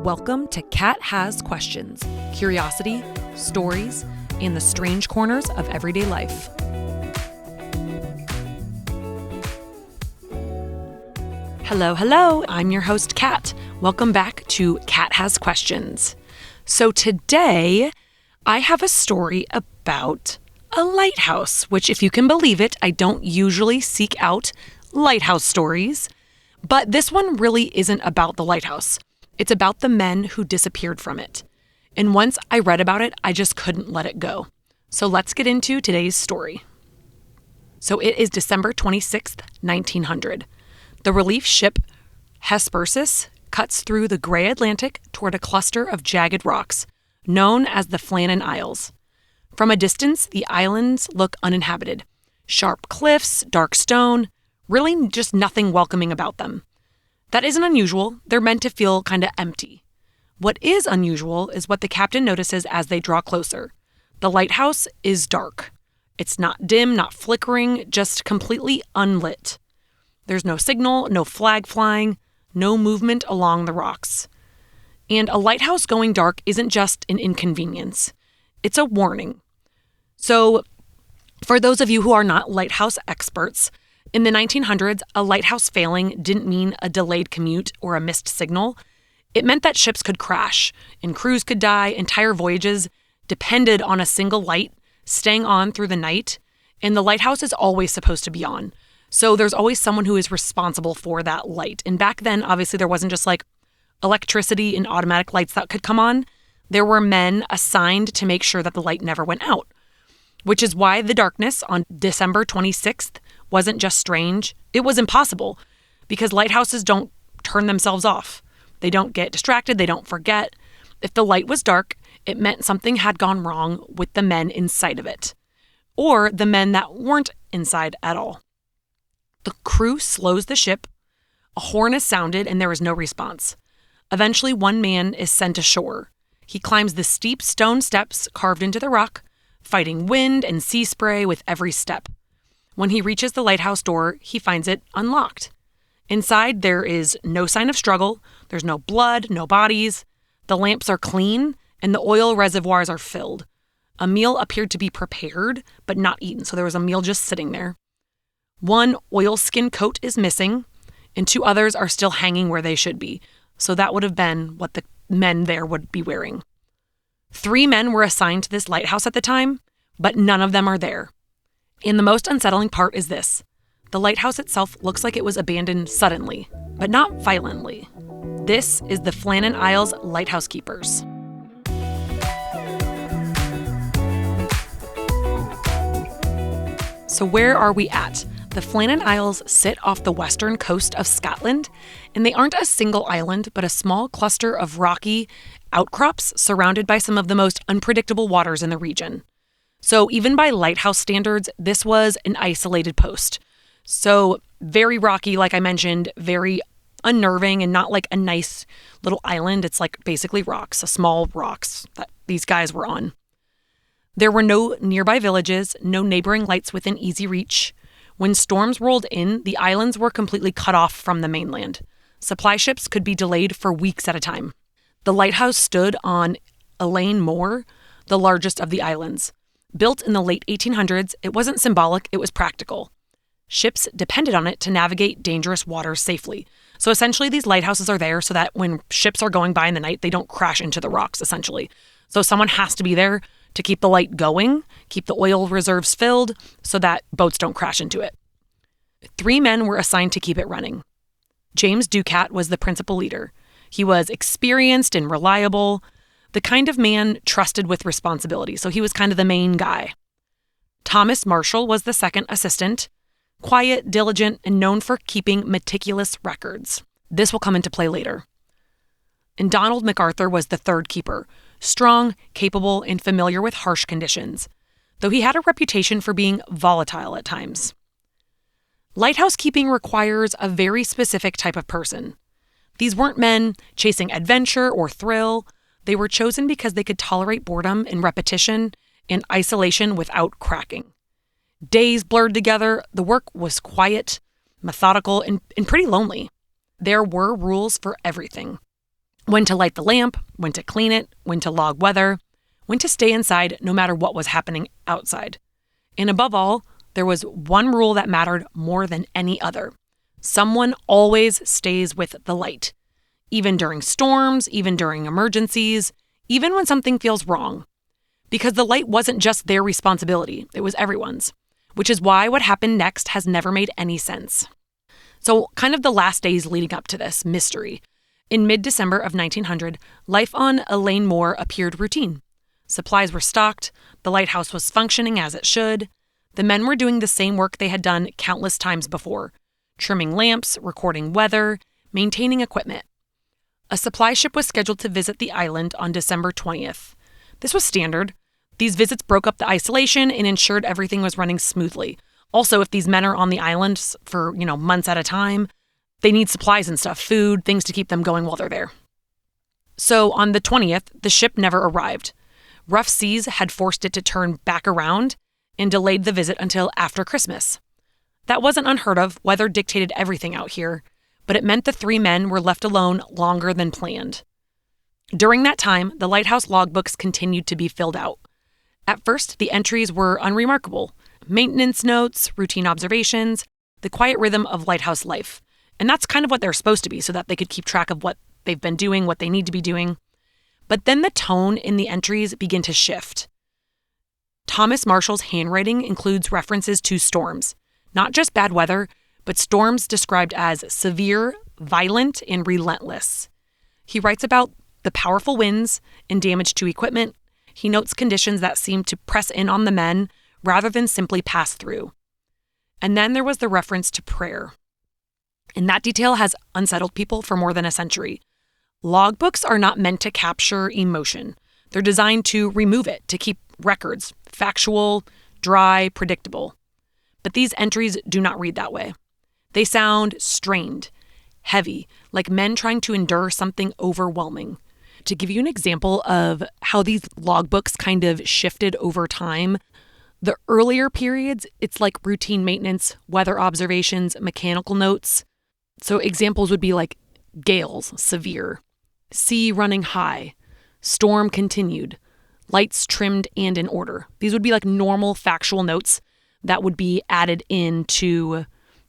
Welcome to Cat Has Questions, curiosity, stories, and the strange corners of everyday life. Hello, I'm your host, Kat. Welcome back to Cat Has Questions. So today, I have a story about a lighthouse, which, if you can believe it, I don't usually seek out lighthouse stories, but this one really isn't about the lighthouse. It's about the men who disappeared from it. And once I read about it, I just couldn't let it go. So let's get into today's story. So it is December 26th, 1900. The relief ship Hesperus cuts through the gray Atlantic toward a cluster of jagged rocks, known as the Flannan Isles. From a distance, the islands look uninhabited. Sharp cliffs, dark stone, really just nothing welcoming about them. That isn't unusual. They're meant to feel kind of empty. What is unusual is what the captain notices as they draw closer. The lighthouse is dark. It's not dim, not flickering, just completely unlit. There's no signal, no flag flying, no movement along the rocks. And a lighthouse going dark isn't just an inconvenience. It's a warning. So, for those of you who are not lighthouse experts, in the 1900s, a lighthouse failing didn't mean a delayed commute or a missed signal. It meant that ships could crash and crews could die. Entire voyages depended on a single light staying on through the night, and the lighthouse is always supposed to be on. So there's always someone who is responsible for that light. And back then, obviously, there wasn't just like electricity and automatic lights that could come on. There were men assigned to make sure that the light never went out, which is why the darkness on December 26th wasn't just strange. It was impossible, because lighthouses don't turn themselves off. They don't get distracted. They don't forget. If the light was dark, it meant something had gone wrong with the men inside of it, or the men that weren't inside at all. The crew slows the ship. A horn is sounded, and there is no response. Eventually, one man is sent ashore. He climbs the steep stone steps carved into the rock, fighting wind and sea spray with every step. When he reaches the lighthouse door, he finds it unlocked. Inside, there is no sign of struggle. There's no blood, no bodies. The lamps are clean, and the oil reservoirs are filled. A meal appeared to be prepared, but not eaten, so there was a meal just sitting there. One oilskin coat is missing, and two others are still hanging where they should be. So that would have been what the men there would be wearing. 3 men were assigned to this lighthouse at the time, but none of them are there. And the most unsettling part is this. The lighthouse itself looks like it was abandoned suddenly, but not violently. This is the Flannan Isles Lighthouse Keepers. So where are we at? The Flannan Isles sit off the western coast of Scotland, and they aren't a single island, but a small cluster of rocky outcrops surrounded by some of the most unpredictable waters in the region. So even by lighthouse standards, this was an isolated post. So very rocky, like I mentioned, very unnerving, and not like a nice little island. It's like basically rocks, small rocks that these guys were on. There were no nearby villages, no neighboring lights within easy reach. When storms rolled in, the islands were completely cut off from the mainland. Supply ships could be delayed for weeks at a time. The lighthouse stood on Elaine Moor, the largest of the islands. Built in the late 1800s, it wasn't symbolic, it was practical. Ships depended on it to navigate dangerous waters safely. So essentially, these lighthouses are there so that when ships are going by in the night, they don't crash into the rocks, essentially. So someone has to be there to keep the light going, keep the oil reserves filled so that boats don't crash into it. 3 men were assigned to keep it running. James Ducat was the principal leader. He was experienced and reliable, the kind of man trusted with responsibility, so he was kind of the main guy. Thomas Marshall was the second assistant, quiet, diligent, and known for keeping meticulous records. This will come into play later. And Donald MacArthur was the third keeper, strong, capable, and familiar with harsh conditions, though he had a reputation for being volatile at times. Lighthouse keeping requires a very specific type of person. These weren't men chasing adventure or thrill. They were chosen because they could tolerate boredom and repetition and isolation without cracking. Days blurred together, the work was quiet, methodical, and pretty lonely. There were rules for everything. when to light the lamp, when to clean it, when to log weather, when to stay inside no matter what was happening outside. And above all, there was one rule that mattered more than any other. Someone always stays with the light, even during storms, even during emergencies, even when something feels wrong. Because the light wasn't just their responsibility, it was everyone's, which is why what happened next has never made any sense. So kind of the last days leading up to this mystery. In mid-December of 1900, life on Elaine Moor appeared routine. Supplies were stocked, the lighthouse was functioning as it should. The men were doing the same work they had done countless times before, trimming lamps, recording weather, maintaining equipment. A supply ship was scheduled to visit the island on December 20th. This was standard. These visits broke up the isolation and ensured everything was running smoothly. Also, if these men are on the island for, months at a time, they need supplies and stuff, food, things to keep them going while they're there. So on the 20th, the ship never arrived. Rough seas had forced it to turn back around and delayed the visit until after Christmas. That wasn't unheard of. Weather dictated everything out here, but it meant the three men were left alone longer than planned. During that time, the lighthouse logbooks continued to be filled out. At first, the entries were unremarkable. Maintenance notes, routine observations, the quiet rhythm of lighthouse life. And that's kind of what they're supposed to be, so that they could keep track of what they've been doing, what they need to be doing. But then the tone in the entries begin to shift. Thomas Marshall's handwriting includes references to storms, not just bad weather, but storms described as severe, violent, and relentless. He writes about the powerful winds and damage to equipment. He notes conditions that seem to press in on the men rather than simply pass through. And then there was the reference to prayer. And that detail has unsettled people for more than a century. Logbooks are not meant to capture emotion. They're designed to remove it, to keep records factual, dry, predictable. But these entries do not read that way. They sound strained, heavy, like men trying to endure something overwhelming. To give you an example of how these logbooks kind of shifted over time, the earlier periods, it's like routine maintenance, weather observations, mechanical notes. So examples would be like gales, severe, sea running high, storm continued, lights trimmed and in order. These would be like normal factual notes that would be added into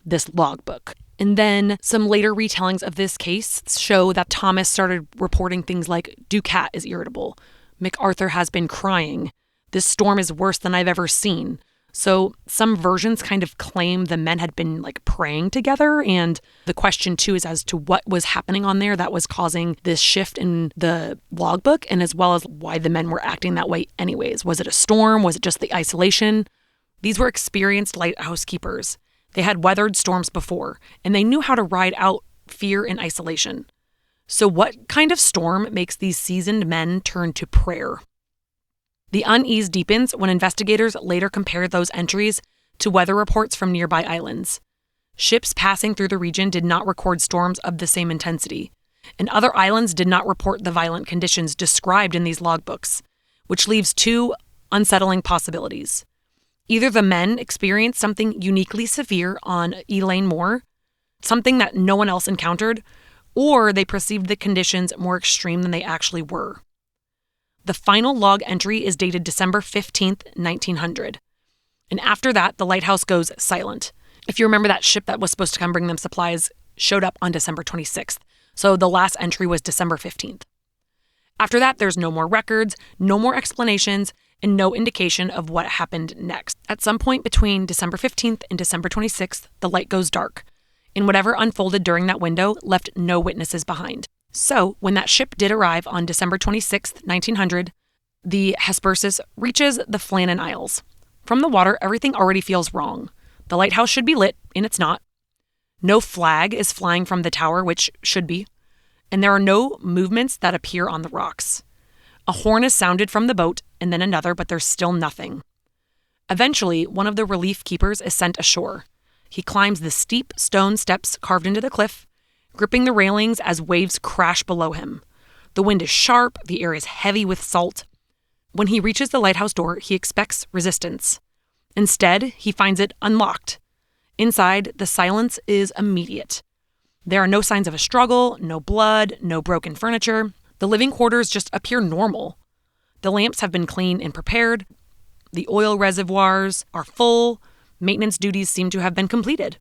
this logbook. And then some later retellings of this case show that Thomas started reporting things like, Ducat is irritable, MacArthur has been crying, this storm is worse than I've ever seen. So some versions kind of claim the men had been like praying together, and the question too is as to what was happening on there that was causing this shift in the logbook, and as well as why the men were acting that way anyways. Was it a storm? Was it just the isolation? These were experienced lighthouse keepers. They had weathered storms before, and they knew how to ride out fear and isolation. So what kind of storm makes these seasoned men turn to prayer? The unease deepens when investigators later compared those entries to weather reports from nearby islands. Ships passing through the region did not record storms of the same intensity, and other islands did not report the violent conditions described in these logbooks, which leaves two unsettling possibilities. Either the men experienced something uniquely severe on Elaine Moor, something that no one else encountered, or they perceived the conditions more extreme than they actually were. The final log entry is dated December 15th, 1900. And after that, the lighthouse goes silent. If you remember, that ship that was supposed to come bring them supplies showed up on December 26th. So the last entry was December 15th. After that, there's no more records, no more explanations, and no indication of what happened next. At some point between December 15th and December 26th, the light goes dark, and whatever unfolded during that window left no witnesses behind. So, when that ship did arrive on December 26th, 1900, the Hesperus reaches the Flannan Isles. From the water, everything already feels wrong. The lighthouse should be lit, and it's not. No flag is flying from the tower, which should be. And there are no movements that appear on the rocks. A horn is sounded from the boat, and then another, but there's still nothing. Eventually, one of the relief keepers is sent ashore. He climbs the steep stone steps carved into the cliff, gripping the railings as waves crash below him. The wind is sharp, the air is heavy with salt. When he reaches the lighthouse door, he expects resistance. Instead, he finds it unlocked. Inside, the silence is immediate. There are no signs of a struggle, no blood, no broken furniture. The living quarters just appear normal. The lamps have been cleaned and prepared. The oil reservoirs are full. Maintenance duties seem to have been completed.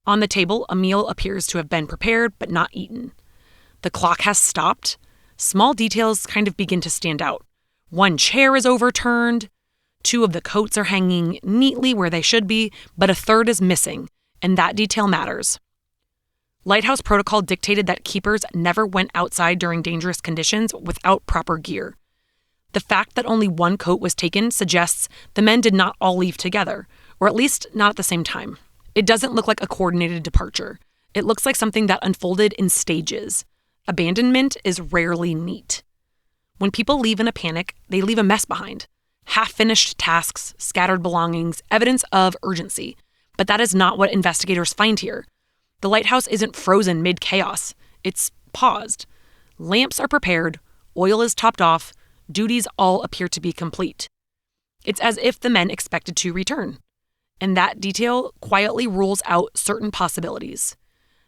On the table, a meal appears to have been prepared but not eaten. The clock has stopped. Small details kind of begin to stand out. One chair is overturned. 2 of the coats are hanging neatly where they should be, but a third is missing, and that detail matters. Lighthouse protocol dictated that keepers never went outside during dangerous conditions without proper gear. The fact that only 1 coat was taken suggests the men did not all leave together, or at least not at the same time. It doesn't look like a coordinated departure. It looks like something that unfolded in stages. Abandonment is rarely neat. When people leave in a panic, they leave a mess behind. Half-finished tasks, scattered belongings, evidence of urgency. But that is not what investigators find here. The lighthouse isn't frozen mid-chaos. It's paused. Lamps are prepared, oil is topped off, duties all appear to be complete. It's as if the men expected to return. And that detail quietly rules out certain possibilities.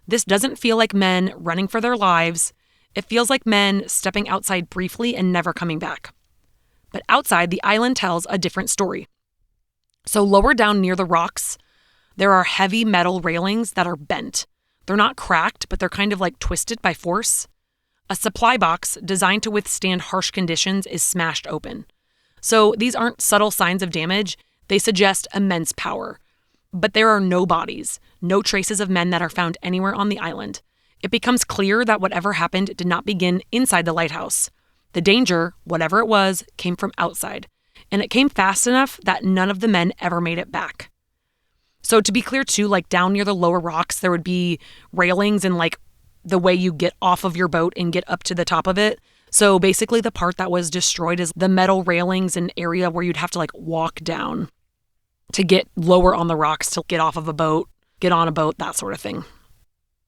This doesn't feel like men running for their lives. It feels like men stepping outside briefly and never coming back. But outside, the island tells a different story. So lower down near the rocks, there are heavy metal railings that are bent. They're not cracked, but they're kind of like twisted by force. A supply box designed to withstand harsh conditions is smashed open. So these aren't subtle signs of damage. They suggest immense power. But there are no bodies, no traces of men that are found anywhere on the island. It becomes clear that whatever happened did not begin inside the lighthouse. The danger, whatever it was, came from outside. And it came fast enough that none of the men ever made it back. So to be clear too, like down near the lower rocks, there would be railings and like the way you get off of your boat and get up to the top of it. So basically the part that was destroyed is the metal railings and area where you'd have to like walk down to get lower on the rocks to get off of a boat, get on a boat, that sort of thing.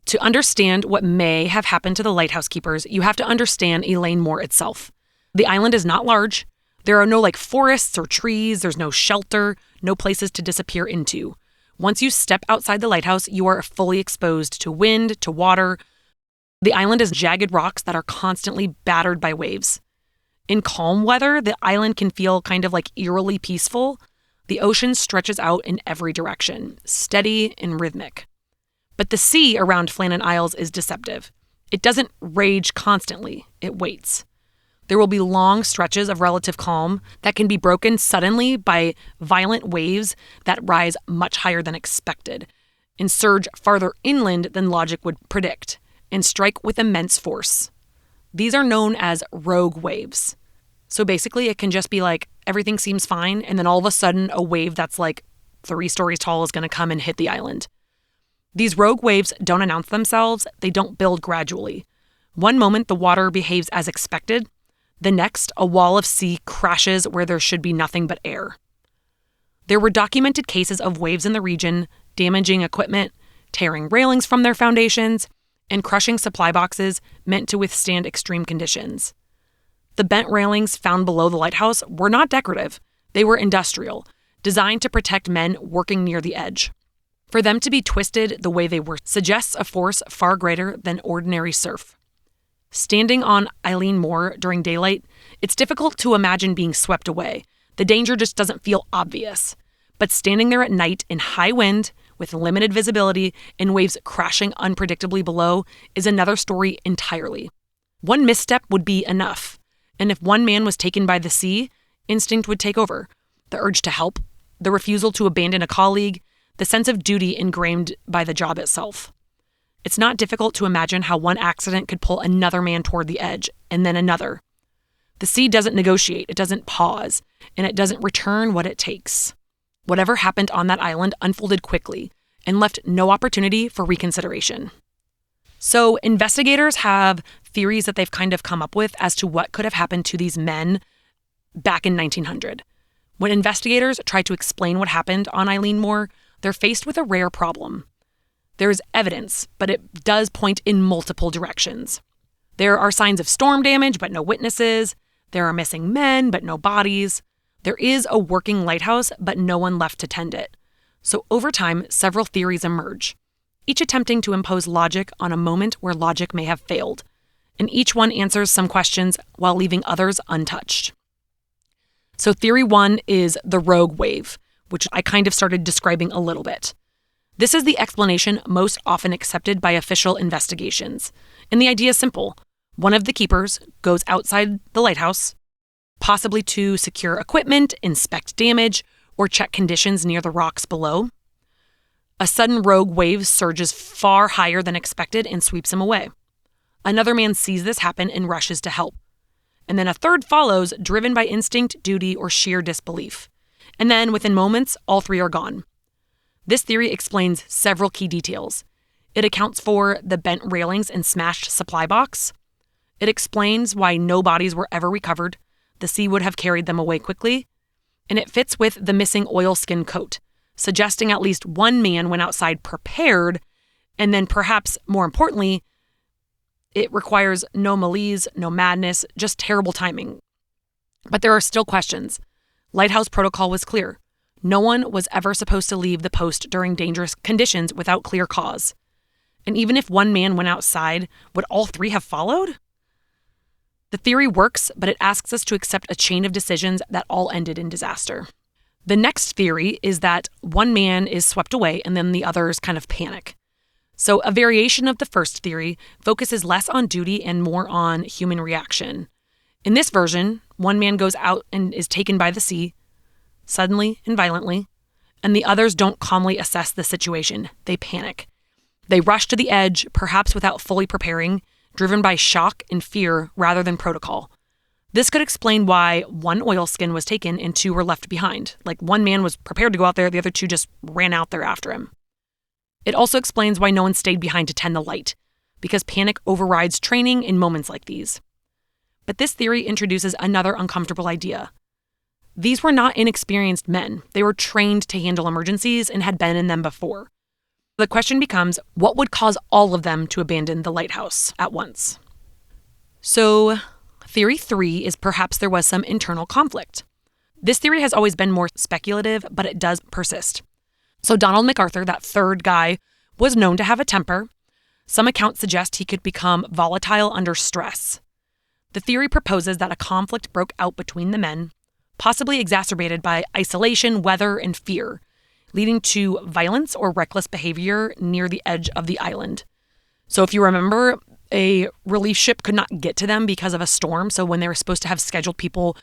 To understand what may have happened to the lighthouse keepers, you have to understand Elaine Moore itself. The island is not large. There are no like forests or trees. There's no shelter, no places to disappear into. Once you step outside the lighthouse, you are fully exposed to wind, to water. The island is jagged rocks that are constantly battered by waves. In calm weather, the island can feel kind of like eerily peaceful. The ocean stretches out in every direction, steady and rhythmic. But the sea around Flannan Isles is deceptive. It doesn't rage constantly, it waits. There will be long stretches of relative calm that can be broken suddenly by violent waves that rise much higher than expected and surge farther inland than logic would predict and strike with immense force. These are known as rogue waves. So basically, it can just be like everything seems fine, and then all of a sudden, a wave that's like 3 stories tall is going to come and hit the island. These rogue waves don't announce themselves, they don't build gradually. One moment, the water behaves as expected. The next, a wall of sea crashes where there should be nothing but air. There were documented cases of waves in the region, damaging equipment, tearing railings from their foundations, and crushing supply boxes meant to withstand extreme conditions. The bent railings found below the lighthouse were not decorative. They were industrial, designed to protect men working near the edge. For them to be twisted the way they were suggests a force far greater than ordinary surf. Standing on Elaine Moore during daylight, it's difficult to imagine being swept away. The danger just doesn't feel obvious. But standing there at night in high wind, with limited visibility and waves crashing unpredictably below is another story entirely. One misstep would be enough. And if one man was taken by the sea, instinct would take over. The urge to help, the refusal to abandon a colleague, the sense of duty ingrained by the job itself. It's not difficult to imagine how one accident could pull another man toward the edge, and then another. The sea doesn't negotiate, it doesn't pause, and it doesn't return what it takes. Whatever happened on that island unfolded quickly and left no opportunity for reconsideration. So investigators have theories that they've kind of come up with as to what could have happened to these men back in 1900. When investigators try to explain what happened on Elaine Moore, they're faced with a rare problem. There is evidence, but it does point in multiple directions. There are signs of storm damage, but no witnesses. There are missing men, but no bodies. There is a working lighthouse, but no one left to tend it. So over time, several theories emerge. each attempting to impose logic on a moment where logic may have failed, and each one answers some questions while leaving others untouched. So theory 1 is the rogue wave, which I kind of started describing a little bit. This is the explanation most often accepted by official investigations. And the idea is simple. One of the keepers goes outside the lighthouse, possibly to secure equipment, inspect damage, or check conditions near the rocks below. A sudden rogue wave surges far higher than expected and sweeps him away. Another man sees this happen and rushes to help. And then a third follows, driven by instinct, duty, or sheer disbelief. And then, within moments, all three are gone. This theory explains several key details. It accounts for the bent railings and smashed supply box. It explains why no bodies were ever recovered. The sea would have carried them away quickly. And it fits with the missing oilskin coat, suggesting at least one man went outside prepared, and then perhaps more importantly, it requires no malaise, no madness, just terrible timing. But there are still questions. Lighthouse protocol was clear. No one was ever supposed to leave the post during dangerous conditions without clear cause. And even if one man went outside, would all three have followed? The theory works, but it asks us to accept a chain of decisions that all ended in disaster. The next theory is that one man is swept away and then the others kind of panic. So a variation of the first theory focuses less on duty and more on human reaction. In this version, one man goes out and is taken by the sea, suddenly and violently, and the others don't calmly assess the situation. They panic. They rush to the edge, perhaps without fully preparing, driven by shock and fear rather than protocol. This could explain why one oilskin was taken and two were left behind. Like one man was prepared to go out there, the other two just ran out there after him. It also explains why no one stayed behind to tend the light, because panic overrides training in moments like these. But this theory introduces another uncomfortable idea. These were not inexperienced men. They were trained to handle emergencies and had been in them before. The question becomes, what would cause all of them to abandon the lighthouse at once? So, theory 3 is perhaps there was some internal conflict. This theory has always been more speculative, but it does persist. So Donald MacArthur, that third guy, was known to have a temper. Some accounts suggest he could become volatile under stress. The theory proposes that a conflict broke out between the men, possibly exacerbated by isolation, weather, and fear, leading to violence or reckless behavior near the edge of the island. So if you remember, a relief ship could not get to them because of a storm. So when they were supposed to have scheduled people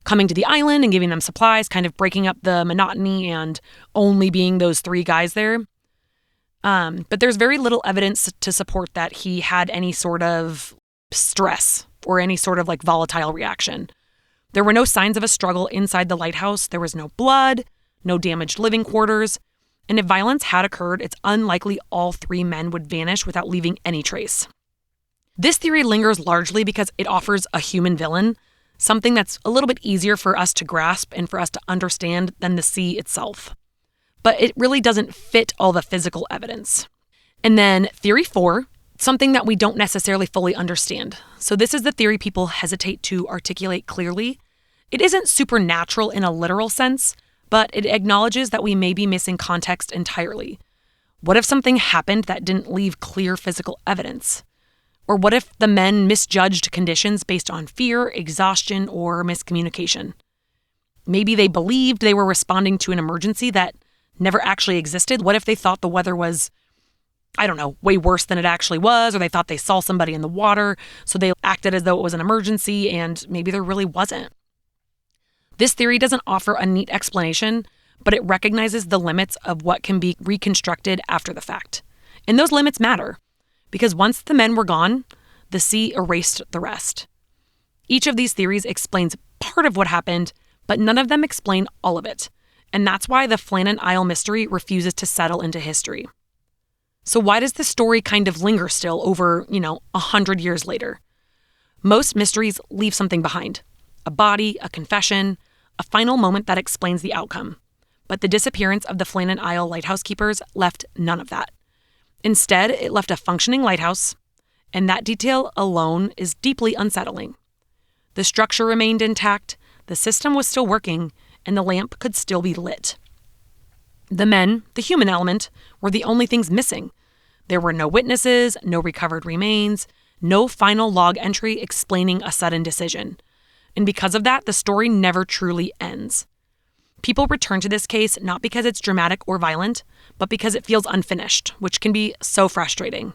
coming to the island and giving them supplies, kind of breaking up the monotony and only being those three guys there. But there's very little evidence to support that he had any sort of stress or any sort of like volatile reaction. There were no signs of a struggle inside the lighthouse. There was no blood, no damaged living quarters. And if violence had occurred, it's unlikely all three men would vanish without leaving any trace. This theory lingers largely because it offers a human villain, something that's a little bit easier for us to grasp and for us to understand than the sea itself. But it really doesn't fit all the physical evidence. And then theory 4, something that we don't necessarily fully understand. So this is the theory people hesitate to articulate clearly. It isn't supernatural in a literal sense, but it acknowledges that we may be missing context entirely. What if something happened that didn't leave clear physical evidence? Or what if the men misjudged conditions based on fear, exhaustion, or miscommunication? Maybe they believed they were responding to an emergency that never actually existed. What if they thought the weather was, way worse than it actually was, or they thought they saw somebody in the water, so they acted as though it was an emergency, and maybe there really wasn't. This theory doesn't offer a neat explanation, but it recognizes the limits of what can be reconstructed after the fact. And those limits matter, because once the men were gone, the sea erased the rest. Each of these theories explains part of what happened, but none of them explain all of it. And that's why the Flannan Isle mystery refuses to settle into history. So why does this story kind of linger still over, 100 years later? Most mysteries leave something behind. A body, a confession, a final moment that explains the outcome. But the disappearance of the Flannan Isle Lighthouse keepers left none of that. Instead, it left a functioning lighthouse, and that detail alone is deeply unsettling. The structure remained intact, the system was still working, and the lamp could still be lit. The men, the human element, were the only things missing. There were no witnesses, no recovered remains, no final log entry explaining a sudden decision. And because of that, the story never truly ends. People return to this case not because it's dramatic or violent, but because it feels unfinished, which can be so frustrating.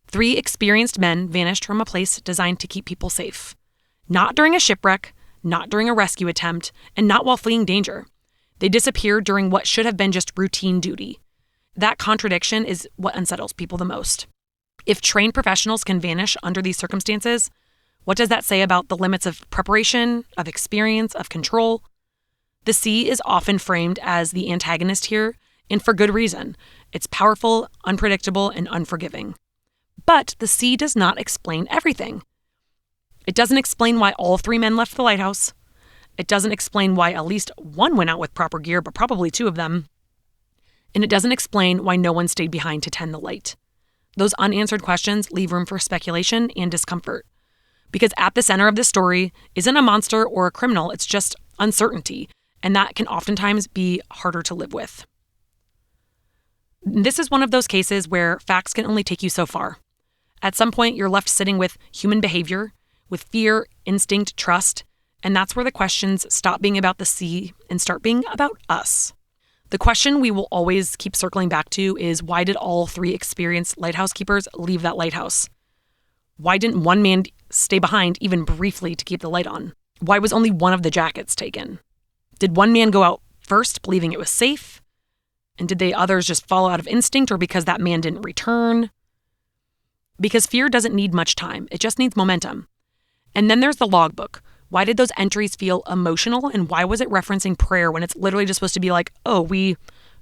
3 experienced men vanished from a place designed to keep people safe. Not during a shipwreck, not during a rescue attempt, and not while fleeing danger. They disappeared during what should have been just routine duty. That contradiction is what unsettles people the most. If trained professionals can vanish under these circumstances, what does that say about the limits of preparation, of experience, of control? The sea is often framed as the antagonist here, and for good reason. It's powerful, unpredictable, and unforgiving. But the sea does not explain everything. It doesn't explain why all 3 men left the lighthouse. It doesn't explain why at least one went out with proper gear, but probably 2 of them. And it doesn't explain why no one stayed behind to tend the light. Those unanswered questions leave room for speculation and discomfort. Because at the center of this story isn't a monster or a criminal, it's just uncertainty, and that can oftentimes be harder to live with. This is one of those cases where facts can only take you so far. At some point, you're left sitting with human behavior, with fear, instinct, trust, and that's where the questions stop being about the sea and start being about us. The question we will always keep circling back to is, why did all 3 experienced lighthouse keepers leave that lighthouse? Why didn't one man stay behind even briefly to keep the light on? Why was only one of the jackets taken? Did one man go out first, believing it was safe? And did the others just follow out of instinct, or because that man didn't return? Because fear doesn't need much time. It just needs momentum. And then there's the logbook. Why did those entries feel emotional, and why was it referencing prayer when it's literally just supposed to be like, oh, we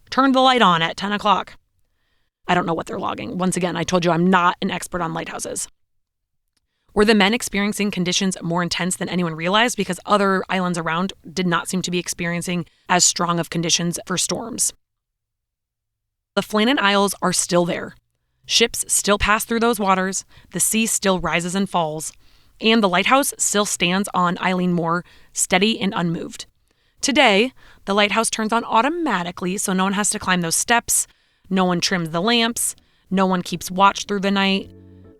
turned the light on at 10 o'clock? I don't know what they're logging. Once again, I told you I'm not an expert on lighthouses. Were the men experiencing conditions more intense than anyone realized because other islands around did not seem to be experiencing as strong of conditions for storms? The Flannan Isles are still there. Ships still pass through those waters, the sea still rises and falls, and the lighthouse still stands on Eileen Moor, steady and unmoved. Today, the lighthouse turns on automatically, so no one has to climb those steps, no one trims the lamps, no one keeps watch through the night,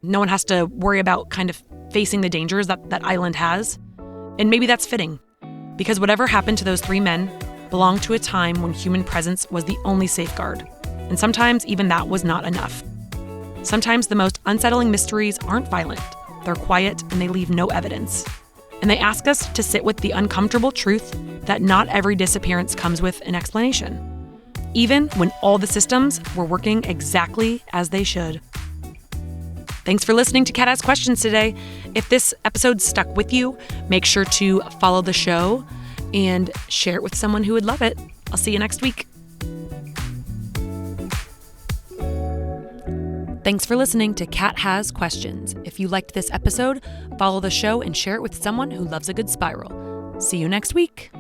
no one has to worry about kind of facing the dangers that island has. And maybe that's fitting, because whatever happened to those 3 men belonged to a time when human presence was the only safeguard. And sometimes even that was not enough. Sometimes the most unsettling mysteries aren't violent. They're quiet and they leave no evidence. And they ask us to sit with the uncomfortable truth that not every disappearance comes with an explanation, even when all the systems were working exactly as they should. Thanks for listening to Cat Has Questions today. If this episode stuck with you, make sure to follow the show and share it with someone who would love it. I'll see you next week. Thanks for listening to Cat Has Questions. If you liked this episode, follow the show and share it with someone who loves a good spiral. See you next week.